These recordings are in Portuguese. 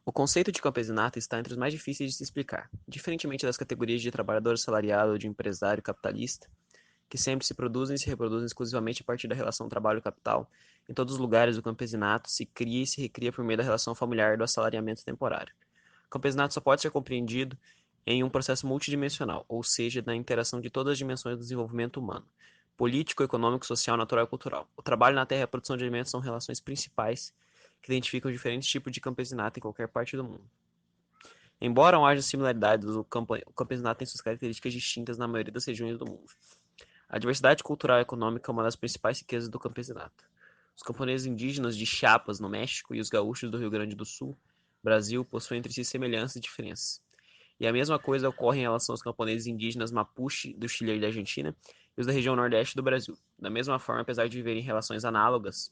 O conceito de campesinato está entre os mais difíceis de se explicar. Diferentemente das categorias de trabalhador assalariado ou de empresário capitalista, que sempre se produzem e se reproduzem exclusivamente a partir da relação trabalho-capital, em todos os lugares o campesinato se cria e se recria por meio da relação familiar do assalariamento temporário. O campesinato só pode ser compreendido em um processo multidimensional, ou seja, na interação de todas as dimensões do desenvolvimento humano: político, econômico, social, natural e cultural. O trabalho na terra e a produção de alimentos são relações principais que identificam diferentes tipos de campesinato em qualquer parte do mundo. Embora não haja similaridades, o campesinato tem suas características distintas na maioria das regiões do mundo. A diversidade cultural e econômica é uma das principais riquezas do campesinato. Os camponeses indígenas de Chiapas, no México, e os gaúchos do Rio Grande do Sul, Brasil, possuem entre si semelhanças e diferenças. E a mesma coisa ocorre em relação aos camponeses indígenas Mapuche, do Chile e da Argentina, e os da região nordeste do Brasil. Da mesma forma, apesar de viverem em relações análogas,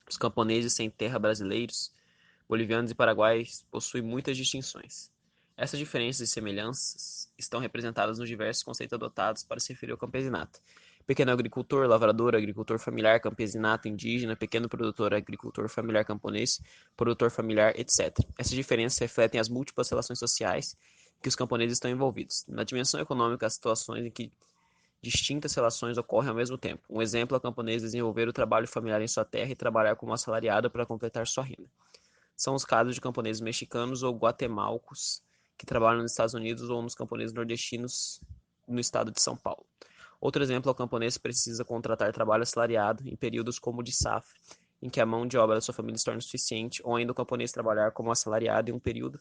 os camponeses sem terra brasileiros, bolivianos e paraguaios possuem muitas distinções. Essas diferenças e semelhanças estão representadas nos diversos conceitos adotados para se referir ao campesinato: pequeno agricultor, lavrador, agricultor familiar, campesinato indígena, pequeno produtor, agricultor familiar camponês, produtor familiar, etc. Essas diferenças refletem as múltiplas relações sociais que os camponeses estão envolvidos. Na dimensão econômica, as situações em que distintas relações ocorrem ao mesmo tempo. Um exemplo é o camponês desenvolver o trabalho familiar em sua terra e trabalhar como assalariado para completar sua renda. São os casos de camponeses mexicanos ou guatemalcos que trabalham nos Estados Unidos ou nos camponeses nordestinos no estado de São Paulo. Outro exemplo é o camponês que precisa contratar trabalho assalariado em períodos como o de safra, em que a mão de obra da sua família se torna suficiente, ou ainda o camponês trabalhar como assalariado em um período,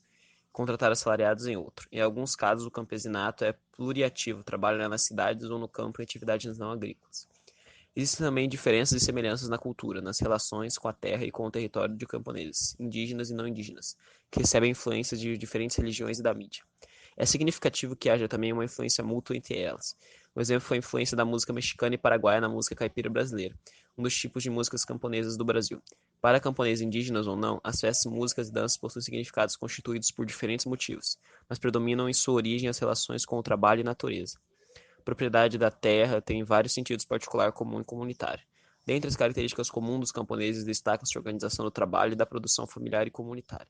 contratar assalariados em outro. Em alguns casos, o campesinato é pluriativo, trabalha nas cidades ou no campo em atividades não agrícolas. Existem também diferenças e semelhanças na cultura, nas relações com a terra e com o território de camponeses, indígenas e não indígenas, que recebem influências de diferentes religiões e da mídia. É significativo que haja também uma influência mútua entre elas. Um exemplo foi a influência da música mexicana e paraguaia na música caipira brasileira, um dos tipos de músicas camponesas do Brasil. Para camponeses indígenas ou não, as festas, músicas e danças possuem significados constituídos por diferentes motivos, mas predominam em sua origem as relações com o trabalho e natureza. Propriedade da terra tem vários sentidos: particular, comum e comunitário. Dentre as características comuns dos camponeses destaca-se a organização do trabalho e da produção familiar e comunitária.